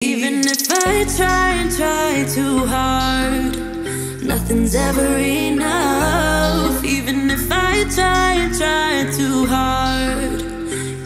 Even if I try and try too hard, nothing's ever enough. Even if I try and try too hard,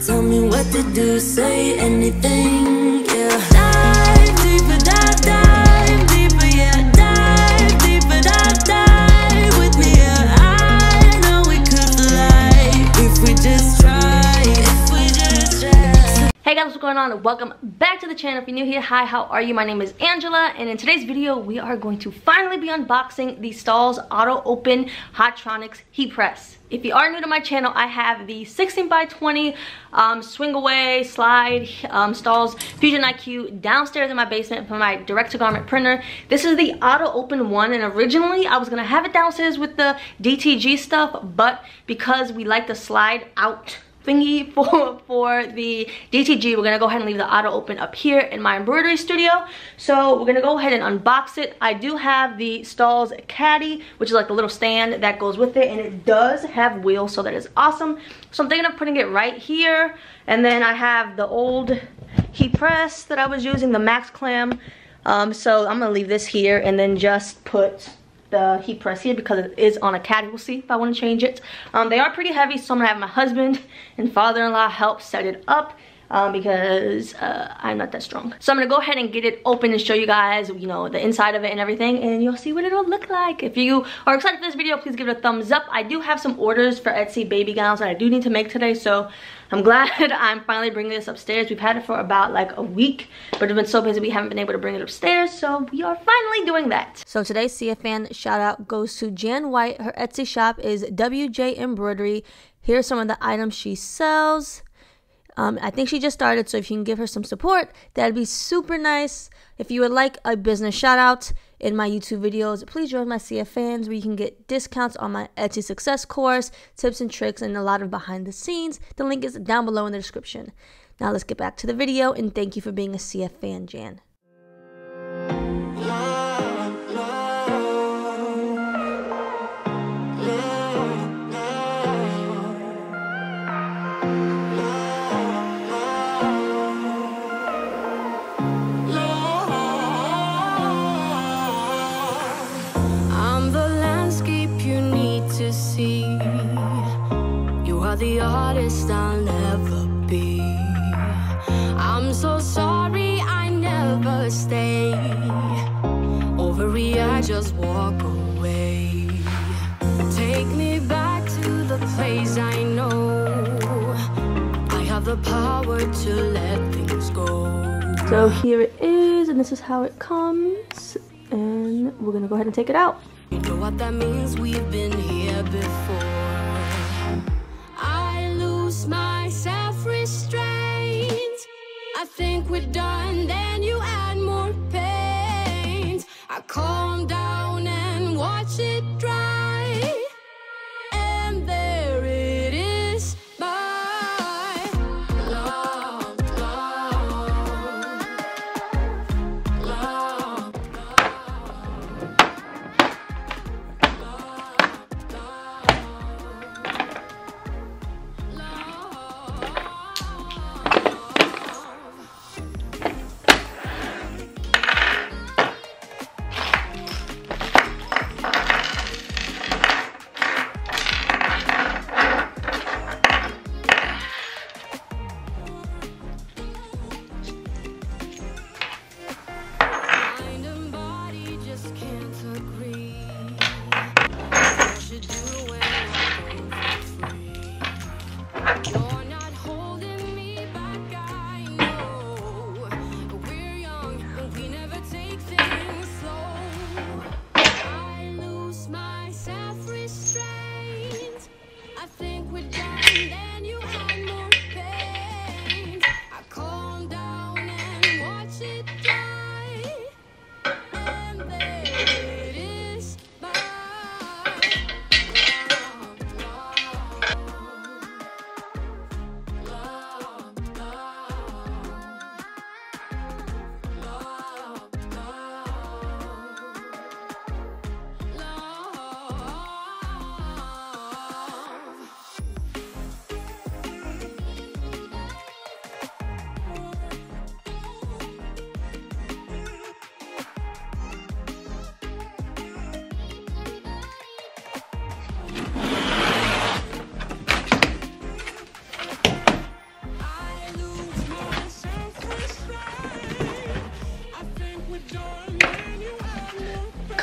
tell me what to do, say anything, yeah. Dive deeper, dive deeper, yeah. Dive deeper, dive with me, yeah. I know we could fly if we just try, if we just try. Hey guys, what's going on? Welcome back to the channel. If you're new here, hi, how are you? My name is Angela, and in today's video we are going to finally be unboxing the Stahls auto open Hotronix heat press. If you are new to my channel, I have the 16x20 swing away slide Stahls Fusion IQ downstairs in my basement for my direct to garment printer. This is the auto open one, and originally I was gonna have it downstairs with the DTG stuff, but because we like the slide out thingy for the DTG, we're gonna go ahead and leave the auto open up here in my embroidery studio. So we're gonna go ahead and unbox it. I do have the Stahls caddy, which is like a little stand that goes with it, and it does have wheels, so that is awesome. So I'm thinking of putting it right here. And then I have the old heat press that I was using, the Max Clam. So I'm gonna leave this here and then just put the heat press here because it is on a caddy. We'll see if I want to change it. They are pretty heavy, so I'm gonna have my husband and father-in-law help set it up because I'm not that strong. So I'm gonna go ahead and get it open and show you guys, you know, the inside of it and everything, and you'll see what it'll look like. If you are excited for this video, please give it a thumbs up. I do have some orders for Etsy baby gowns that I do need to make today, so I'm glad I'm finally bringing this upstairs. We've had it for about like a week, but it's been so busy we haven't been able to bring it upstairs, so we are finally doing that. So today's CFFan shout out goes to Jan White. Her Etsy shop is WJ Embroidery. Here's some of the items she sells. I think she just started, so if you can give her some support, that'd be super nice. If you would like a business shout out in my YouTube videos, please join my CFFans, where you can get discounts on my Etsy success course, tips and tricks, and a lot of behind the scenes. The link is down below in the description. Now let's get back to the video, and thank you for being a CFFan, Jan. The artist I'll never be. I'm so sorry I never stay. Overreact, just walk away. Take me back to the place I know. I have the power to let things go. So here it is, and this is how it comes, and we're gonna go ahead and take it out. You know what that means? We've been here before. My self-restraint, I think we're done, then you add more paint. I calm down and watch it dry, and there it is, my love, love, love,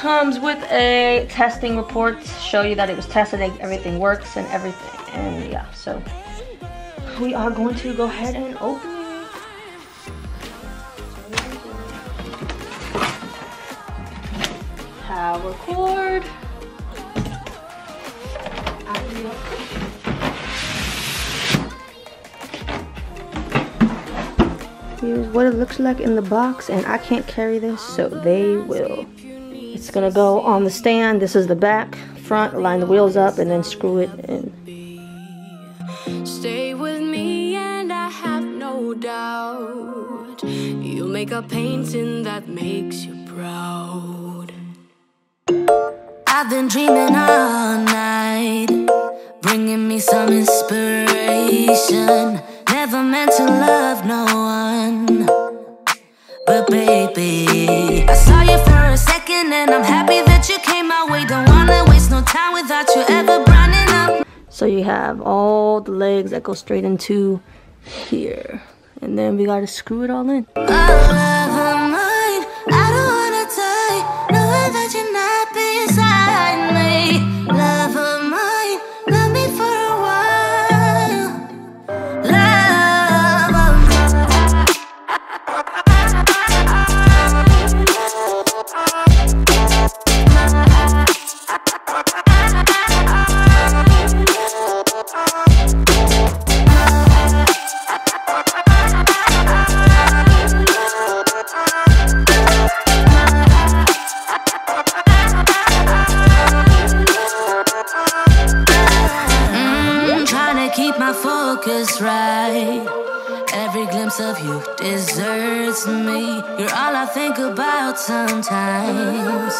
comes with a testing report to show you that it was tested, everything works and everything. And yeah, so we are going to go ahead and open it. Power cord. Here's what it looks like in the box, and I can't carry this, so they will. It's gonna go on the stand. This is the back, front, line the wheels up, and then screw it in. Stay with me and I have no doubt you'll make a painting that makes you proud. I've been dreaming all night, bringing me some inspiration. Never meant to love no one, but baby, I saw you for a second and I'm happy that you came my way. Don't wanna waste no time without you ever brightening up. So you have all the legs that go straight into here, and then we gotta screw it all in. Oh, love of mine, I don't wanna die, knowing that you're not beside me. Love of mine, love me for a while. Love of keep my focus right. Every glimpse of you deserts me. You're all I think about sometimes.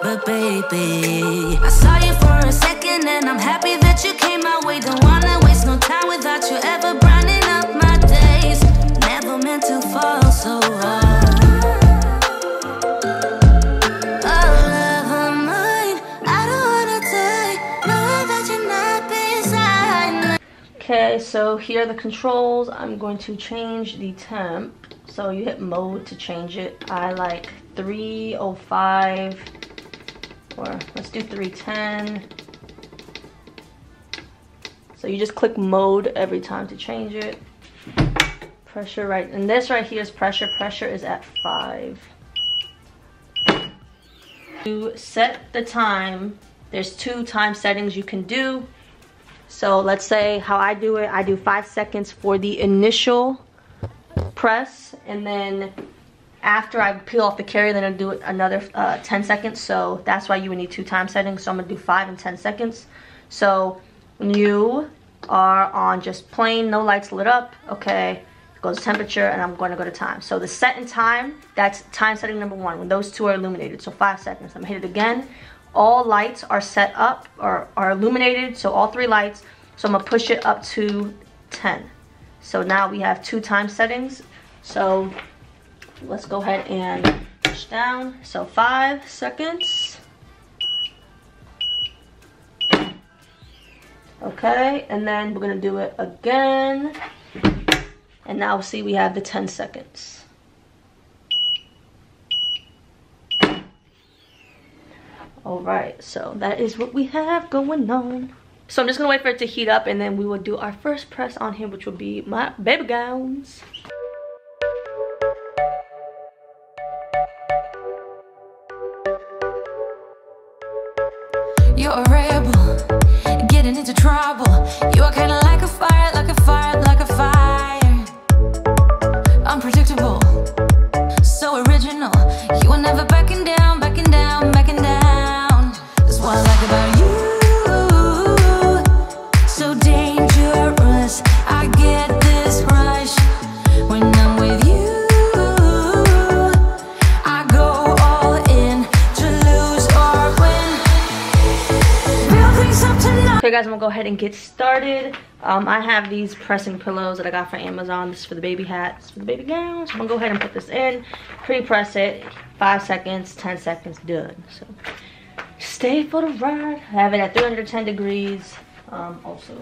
But baby, I saw you for a second and I'm happy that you came my way. Don't wanna waste no time without you ever brightening up my days. Never meant to fall so hard. Okay, so here are the controls. I'm going to change the temp. So you hit mode to change it. I like 305, or let's do 310. So you just click mode every time to change it. Pressure, right, and this right here is pressure. Pressure is at 5. To set the time, there's 2 time settings you can do. So let's say how I do it, I do 5 seconds for the initial press, and then after I peel off the carrier, then I'll do it another 10 seconds. So that's why you would need 2 time settings. So I'm gonna do 5 and 10 seconds. So when you are on just plain, no lights lit up, okay, it goes temperature, and I'm gonna go to time. So the set and time, that's time setting number 1, when those 2 are illuminated, so 5 seconds. I'm gonna hit it again. All lights are set up or are illuminated, so all 3 lights. So I'm gonna push it up to 10. So now we have 2 time settings. So let's go ahead and push down. So 5 seconds. Okay, and then we're gonna do it again. And now see, we have the 10 seconds. Alright, so that is what we have going on. So I'm just gonna wait for it to heat up, and then we will do our first press on him, which will be my baby gowns. You're a rebel, getting into trouble. You are kinda like a fire, like a fire, like a fire. Unpredictable, so original. You are never backing down, backing down, backing down. That's what I like about you. So dangerous, I get this rush when I'm with you. I go all in to lose or win. Build things up tonight. Okay guys, I'm gonna go ahead and get started. I have these pressing pillows that I got from Amazon. This is for the baby hats, for the baby gowns. I'm gonna go ahead and put this in, pre-press it, 5 seconds, 10 seconds, done. So stay for the ride. I have it at 310 degrees. Also.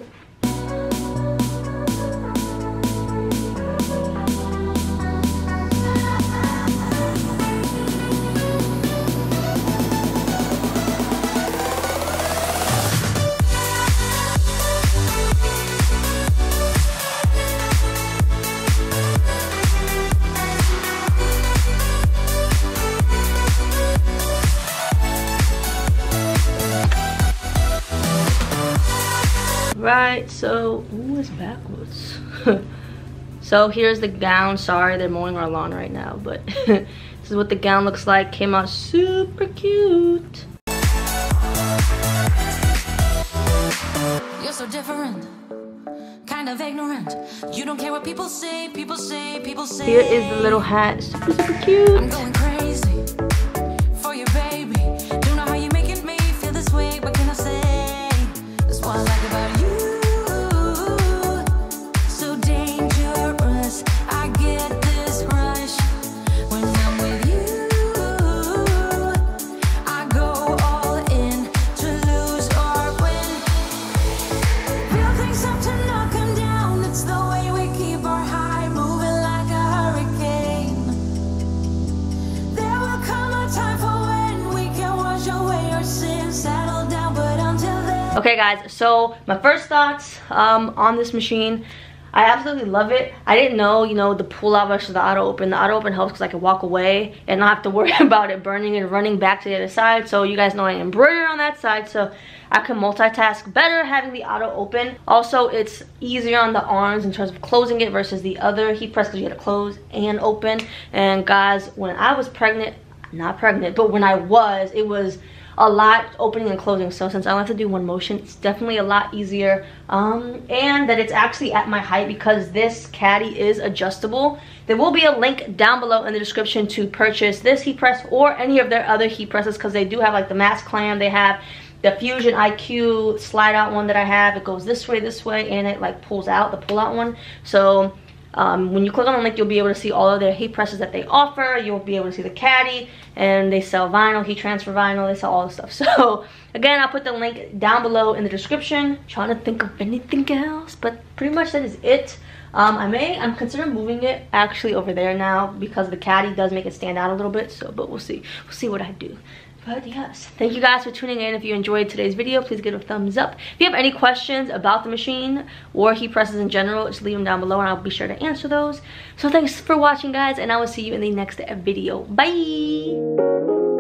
right, so ooh, it's backwards. So here's the gown. Sorry, they're mowing our lawn right now, but this is what the gown looks like. Came out super cute. You're so different, kind of ignorant. You don't care what people say, people say, people say. Here is the little hat, super, super cute. I'm going crazy for you, baby. Don't know how you're making me feel this way. What can I say? That's what I like about you. So dangerous. I get this rush when I'm with you. I go all in to lose or win. Real things have to knock them down. It's the way we keep our high, moving like a hurricane. There will come a time for when we can wash away our sins, settle down, but until then. Okay guys, so my first thoughts on this machine. I absolutely love it. I didn't know, you know, the pull out versus the auto open. The auto open helps because I can walk away and not have to worry about it burning and running back to the other side. So you guys know I embroider on that side, so I can multitask better having the auto open. Also, it's easier on the arms in terms of closing it versus the other heat press because you had to close and open. And guys, when I was pregnant, not pregnant, but when I was, it was a lot opening and closing. So since I only have to do one motion, it's definitely a lot easier, and that it's actually at my height because this caddy is adjustable. There will be a link down below in the description to purchase this heat press or any of their other heat presses because they do have like the Mass Clam. They have the Fusion IQ slide out one that I have. It goes this way, and it like pulls out, the pull out one. So when you click on the link, you'll be able to see all of their heat presses that they offer. You'll be able to see the caddy, and they sell vinyl, heat transfer vinyl, they sell all this stuff. So again, I'll put the link down below in the description. Trying to think of anything else, but pretty much that is it. I'm considering moving it actually over there now because the caddy does make it stand out a little bit. So, but we'll see what I do. But yes, thank you guys for tuning in. If you enjoyed today's video, please give it a thumbs up. If you have any questions about the machine or heat presses in general, just leave them down below and I'll be sure to answer those. So thanks for watching guys, and I will see you in the next video. Bye.